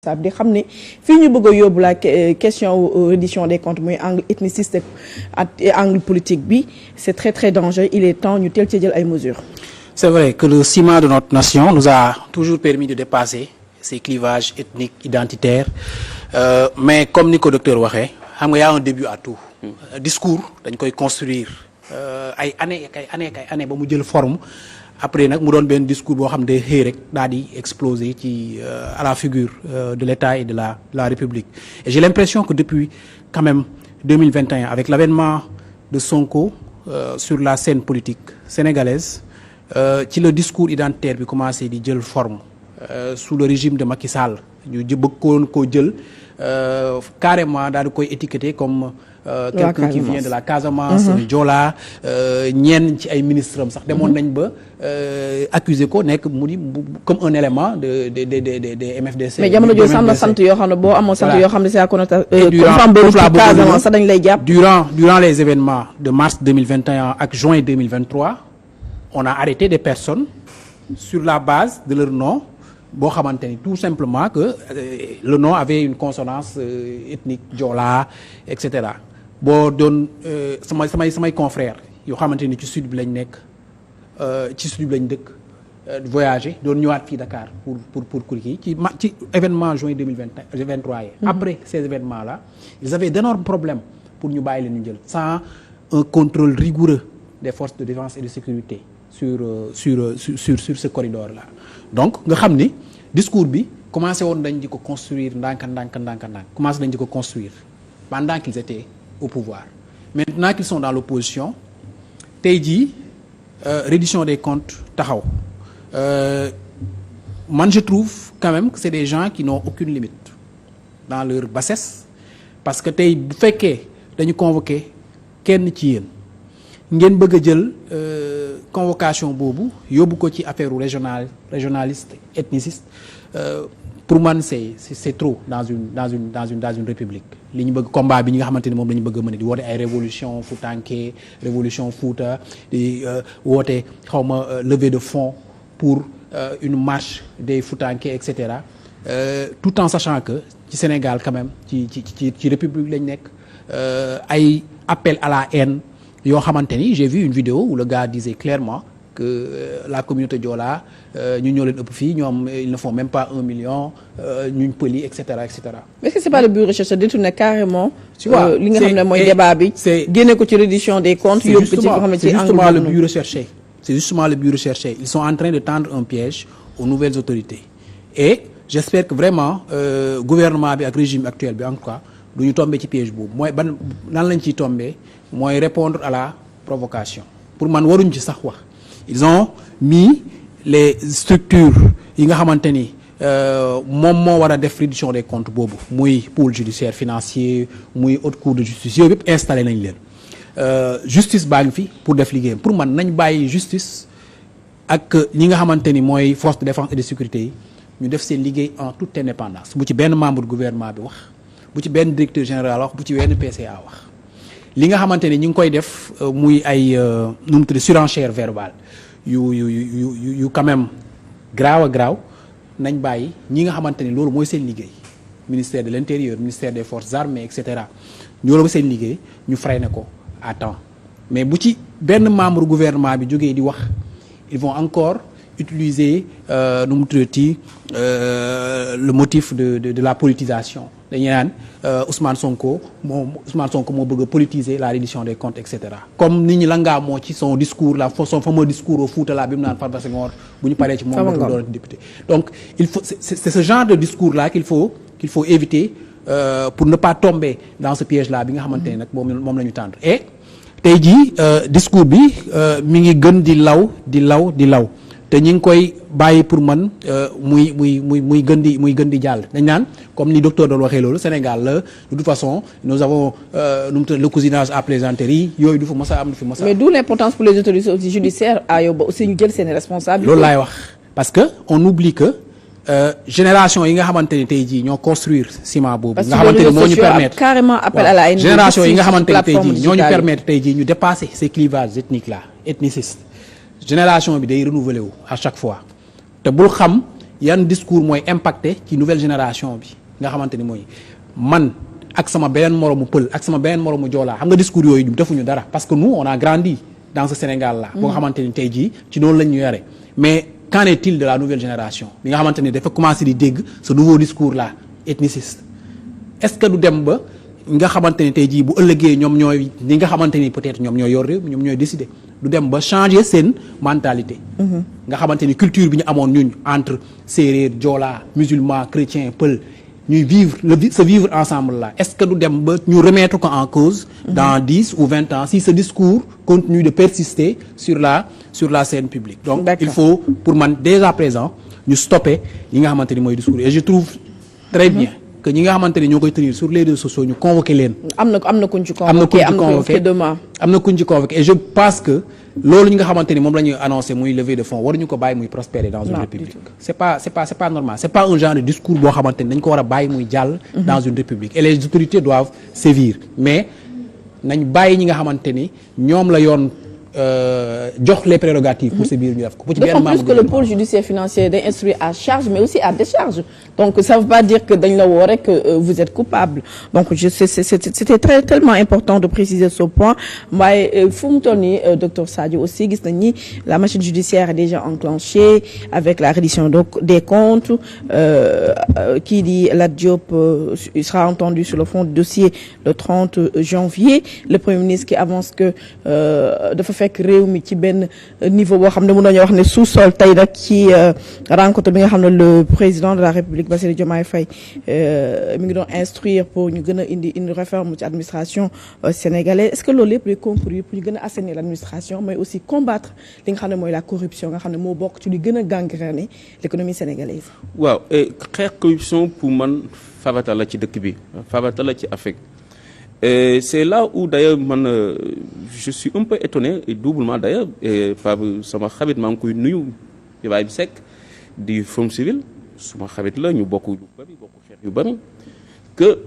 di xam ne fii ñu bëgg a yóbbu la question reddition des comptes muy angle ethniciste ak angle politique bi c'est très très dangereux. Il est temps ñu teel ci jël ay mesures. C'est vrai que le ciment de notre nation nous a toujours permis de dépasser ces clivages ethniques identitaires mais comme ni ko docteur waxee xam nga y a un début à tout. Discours dañ koy construire ay années ba mu jël forme. Après nag mu doon benn discours boo xam ne day xëy rek daal di exploser ci à la figure de l'État et de la République. Et j'ai l'impression que depuis quand même 2021 avec l'avènement de Sonko sur la scène politique sénégalaise ci le discours identitaire bi commencé di jël forme sous le régime de Macky Sall ñu bëggoon koo jël carrément daal di koy étiqueter comme quelqu'un qui vient de la Casamance, de Joola ñenn ci ay ministres am sax demoon nañ ba accuser ko nekk mu di comme un élément de MFDC. mais jamono jooju am na sant yoo xam ne boo amoon sant yoo xam ne c'est à connotation Casamance sax dañ lay jàpp. Durant les événements de mars 2021 ak juin 2023 on a arrêté des personnes sur la base de leur nom. boo xamante ni tout simplement que le nom avait une consonance ethnique Joola et cetera boo doon samay confrères yoo xamante ni ci sud bi lañ nekk ci sud bi lañ dëkk voyager doon ñëwaat fii Dakar pour kii ci événement juin 2023 yi. Après ces événements là ils avaient d'énormes problèmes pour ñu bàyyi leen ñu jël sans un contrôle rigoureux des forces de défense et de sécurité sur ce corridor là. Donc nga xam ni discours bi commencé woon dañ di ko construire ndànk commencé dañ di ko construire pendant qu'ils étaient au pouvoir. Maintenant qu'ils sont dans l'opposition tey jii reddition des comptes taxaw man je trouve quand même que c'est des gens qui n'ont aucune limite dans leur bassesse parce que tey bu fekkee dañu convoqué kenn ci yéen ngeen bëgg a jël convocation boobu yóbbu ko ci affaire régionaliste ethniciste pour man c'est trop dans une république li ñu bëgg combat bi ñi nga xamante ni moom la ñu bëgg a mën di woote ay révolution Foutanké révolution Fouta di woote xawma levée de fonds pour une marche des Foutanké et cetera tout en sachant que ci Sénégal quand même ci république lañ nekk ay appel à la haine yoo xamante ni j'ai vu une vidéo où le gars disait clairement que la communauté Joola ñu ñoo leen ëpp fii ñoom ils ne font même pas 1 million ñuñ pëli et cetera et cetera. Mais est-ce que c'est pas le bureau recherche détourné carrément. tu vois li nga xam ne mooy débat bi. génne ko ci reddition des comptes. yóbbu ko ci nga xam ne ci justement le but recherché. C'est justement le but recherché. Ils sont en train de tendre un piège aux nouvelles autorités et j'espère que vraiment gouvernement bi ak régime actuel bi en tout cas du ñu tombé ci piège boobu mooy ban nan lañ ciy tombé mooy répondre à la provocation pour man waruñ ci sax wax. Ils ont mis les structures yi nga xamante ni moom moo war a def reddition des comptes boobu muy pôle judiciaire financier muy haute cour de justice yooyu yëpp installé nañ leen justice baa ngi fi pour def liggéeyam pour man nañ bàyyi justice ak ñi nga xamante ni mooy force de défense et de sécurité yi ñu def seen liggéey en toute indépendance bu ci benn membre du gouvernement bi wax bu ci benn directeur général wax bu ci benn PCA wax li nga xamante ni ñu ngi koy def muy ay nu mu tudd surenchère verbale yu quand même graaw a graaw nañ bàyyi ñi nga xamante ni loolu mooy seen liggéey ministère de l'intérieur ministère des forces armées et cetera loolu mooy seen liggéey ñu freiné ko à temps mais bu ci benn membre gouvernement bi jógee di wax ils vont encore utiliser nu mu tuddati le motif de la politisation dañuy naan Ousmane Sonko moo bëgg a politiser la reddition des comptes et cetera comme nit ñi la ngaa moo ci son discours son fameux discours au Fouta la bi mu naan Farba Senghor bu ñu paree ci moom dootul doon député donc il faut c'est ce genre de discours là qu'il faut éviter pour ne pas tomber dans ce piège là bi nga xamante ne nag moom la ñu tendre et tey jii discours bi mi ngi gën di law te ñi ngi koy bàyyi pour man muy gën di jàll dañ naan comme ni docteur doon waxee loolu Sénégal la de toute façon nous avons le cousinage à plaisanterie yooyu du fa mës a am du fi mës a am. Mais d'où l'importance pour les autorités aussi judiciaires à yow ba aussi ñu jël seen responsabilité. loolu laay wax parce que on oublie que génération yi nga xamante ni tey jii ñoo construire ciment boobu. nga xamante ni moo ñu permettre carrément appel à la haine. génération yi nga xamante ni tey jii ñoo ñu permettre tey jii ñu dépasser ces clivages ethniques là ethnicistes génération bi day renouveler wu à chaque fois te bul xam yan discours mooy impacté ci nouvelle génération bi nga xamante ni mooy man ak sama beneen moroomu pël ak sama beneen moroomu joolaa xam nga discours yooyu ñu defuñu dara parce que nous on a grandi dans ce Sénégal là. boo nga xamante ni tey jii ci noonu lañ ñu yore mais qu'en est-il de la nouvelle génération bi nga xamante ni dafa commencé di dégg ce nouveau discours là ethniciste est-ce que du dem ba nga xamante ni tey jii bu ëllëgee ñoom ñooy ñi nga xamante ni peut-être ñoom ñooy yor réew ñoom ñooy décider du dem ba changer seen mentalité. nga xamante ni culture bi ñu amoon ñun entre séeréer joola musulman chrétien pël ñuy vivre se vivre ensemble là est-ce que du dem ba ñu remettre ko en cause. dans 10 ou 20 ans si ce discours continue de persister sur la scène publique. donc il faut pour man dès à présent ñu stopper yi nga xamante ni mooy discours et je trouve très bien. que ñi nga xamante ne ñoo koy tenir sur les réseaux sociaux ñu convoqué leen. am na kuñ ci convoqué demain. am na kuñ ci convoqué et je pense que loolu ñi nga xamante ni moom la ñuy annoncé muy levée de fonds waruñu ko bàyyi muy prospérer dans une république. c'est pas normal c'est pas un genre de discours boo xamante ni dañ ko war a bàyyi muy jàll. dans une république et les autorités doivent sévir mais nañ bàyyi ñi nga xamante ni ñoom la yoon. jox les prérogatives pour ce biir ñu def ko. d'autant plus que le pôle judiciaire financier day instruire à charge mais aussi à décharge donc ça veut pas dire que dañ la woo rek vous êtes coupable donc c'était tellement important de préciser ce point waaye fu mu toll nii docteur Sadio aussi gis nañ ni la machine judiciaire est déjà enclenchée avec la reddition des comptes kii di Lat Diop il sera entendu sur le fond du dossier le 30 janvier le Premier ministre qui avance que dafa fekk réew mi ci benn niveau boo xam ne mën nañu wax ne sous-sol tey nag ci rencontre bi nga xam ne le président de la République Bassirou Diomaye Faye mi ngi doon instruire pour ñu gën a indi une réforme ci administration sénégalaise est-ce que loolu lépp day concourir pour ñu gën a assainir l'administration mais aussi combattre li nga xam ne mooy la corruption nga xam ne moo bokk ci li gën a gangréner l'économie sénégalaise. waaw xeex corruption pour man farata la ci dëkk bi farata la ci Afrique. C'est là où d'ailleurs man je suis un peu étonné et doublement d'ailleurs par sama xarit maa ngi koy nuyu Ibrahima Seck di Forum Civil suma xarit la ñu bokk yu bari bokk xeet yu bari que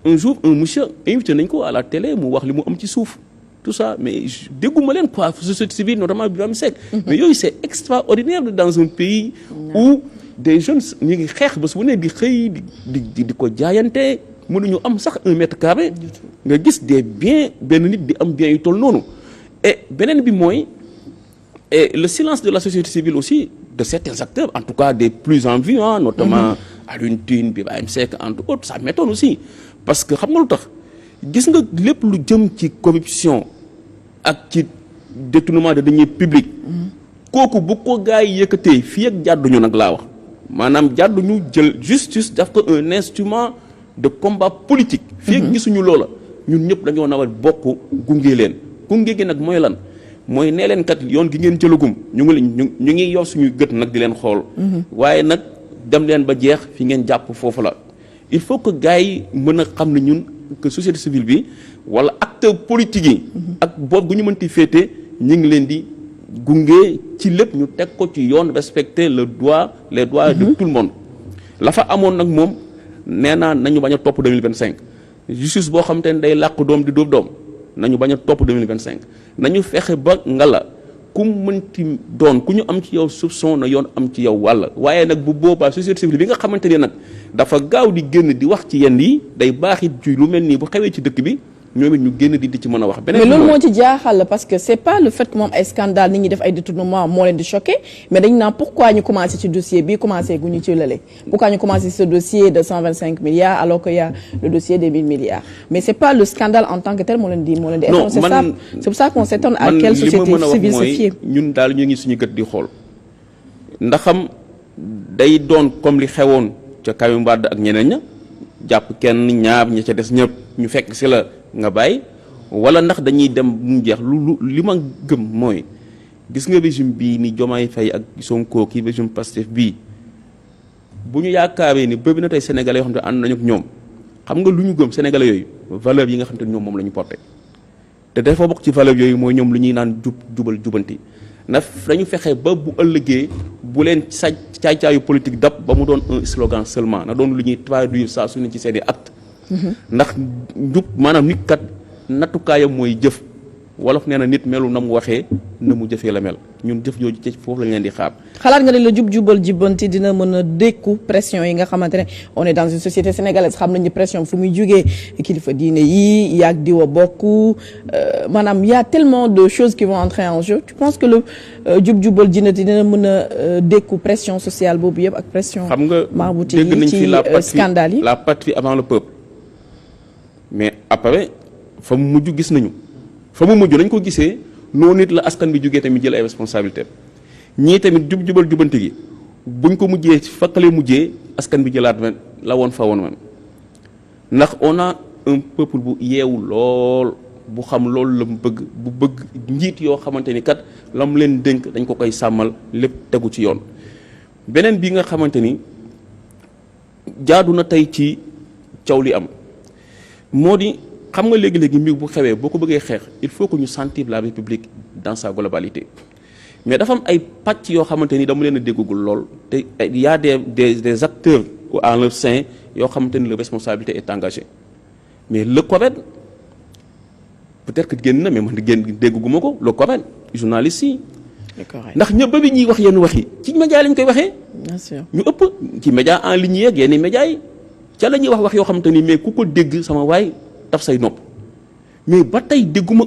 un jour un monsieur invité nañ ko à la télé mu wax li mu am ci suuf tout ça mais dégguma leen quoi société civile notamment Ibrahima Seck mais yooyu c'est extraordinaire dans un pays où des jeunes ñu ngi xeex ba su ne di xëy di ko jaayante mënuñu am sax 1 mètre carré nga gis des biens benn nit di am biens yu toll noonu et beneen bi mooy le silence de la société civile aussi de certains acteurs en tout cas des plus en vue notamment Alioune Tine Birahim Seck entre autres ça m'étonne aussi parce que xam nga lu tax gis nga lépp lu jëm ci corruption ak ci détournement de deniers publics kooku bu ko gars yi yëkkatee fii ak jàdduñu nag laa wax maanaam jàdduñu jël justice daf ko un instrument de combat politique. fii ak gisuñu loola ñun ñëpp dañoo nawal bokk gunge leen gunge gi nag mooy lan mooy nee leen kat yoon gi ngeen jëlagum ñu ngi yor suñuy gët nag di leen xool. waaye nag dem leen ba jeex fi ngeen jàpp foofu la. il faut que gars yi mën a xam ne ñun que société civile bi wala acteur politique yi. ak boobu gu ñu mënti féete ñu ngi leen di gunge ci lépp ñu teg ko ci yoon respecter les droits de tout le monde. la fa amoon nag moom. nee naa nañu bañ a topp 2025 justice boo xam te ne day làq doom di dóob doom nañu bañ a topp 2025 nañu fexe ba ngala ku mënti doon ku ñu am ci yow soupçon na yoon am ci yow wàll waaye nag bu boobaa société civile bi nga xamante ne nag dafa gaaw di génn di wax ci yenn yi day baaxit ci lu mel nii bu xewee ci dëkk bi ñoom it ñu génn di ci mën a wax. mais loolu moo ci jaaxal parce que c'est pas le fait que moom ay scandale nit ñi def ay détournement moo leen di choqué mais dañu naan pourquoi ñu commencé ci dossier bi commencé gu ñu ci lële pourquoi ñu commencé ce dossier de 125 milliards alors qu'il y a le dossier des 1000 milliards mais c'est pas le scandale en tant que tel moo leen di non c'est pour ça qu'on s'étonne à quelle société civile se fier. ñun daal ñu ngi suñu gët di xool ndaxam day doon comme li xewoon ca Karim Wade ak ñeneen ña jàpp kenn ñaar ña ca des ñëpp ñu fekk si la nga bàyyi wala ndax dañuy dem mu jeex li ma gëm mooy gis nga régime bii ni Diomaye Faye ak Sonko kii régime Pastef bii bu ñu yaakaaree ni bëri na tey sénégalais yoo xam ne ànd nañu ak ñoom xam nga lu ñu gëm sénégalais yooyu valeur yi nga xam te ñoom moom la ñu porté te dafa bokk ci valeur yooyu mooy ñoom lu ñuy naan jubal jubanti na dañu fexe ba bu ëllëgee bu leen caay-caayu politique dab ba mu doon un slogan seulement na doon lu ñuy traduire saa su ne ci seeni acte ndax njub maanaam nit kat nattukaayam mooy jëf wolof nee na nit melu na mu waxee na mu jëfee la mel ñun jëf jooju ci foofu lañ leen di xaar. xalaat nga ne la jubal jubbanti dina mën a dékku pression yi nga xamante ne on est dans une société sénégalaise xam nañu pression fu muy jugee kilifa diine yi yaag diwa bokk maanaam y a tellement de choses qui vont entrer en jeu tu penses que le jubal jinnati dina mën a dékku pression sociale boobu yëpp ak pression. xam nga marboute dégg nañ yi fi ci scandale yi la patrie avant le peuple mais après fa mu mujj gis nañu. fa mu mujj nañ ko gisee noonu nit la askan bi jógee tamit jël ay responsabilités ñii tamit jubal jubanti gi buñ ko mujjee fakkale mujjee askan bi jëlaat la woon fa woon man ndax on a un peuple bu yeewu lool bu xam loolu la mu bëgg bu bëgg njiit yoo xamante ni kat la mu leen dénk dañ ko koy sàmmal lépp tegu ci yoon. beneen bi nga xamante ni jaadu na tey ci caw li am moo di. xam nga léegi-léegi mbir bu xewee boo ko bëggee xeex il faut que ñu sentir la République dans sa globalité mais dafa am ay pàcc yoo xamante ni dama leen a déggagul lool te y a des acteurs à leur sein yoo xamante ni la responsabilité est engagée mais le CORED peut-être que génn na mais man dégguma ko le CORED journaliste yi ndax ñëpp ba bi ñuy wax yenn wax yi ci média lañ koy waxee bien sûr ñu ëpp ci média en ligne yeeg yenn média yi ca la ñuy wax yoo xamante ni mais ku ko dégg sama waay taf say nopp mais ba tey dégguma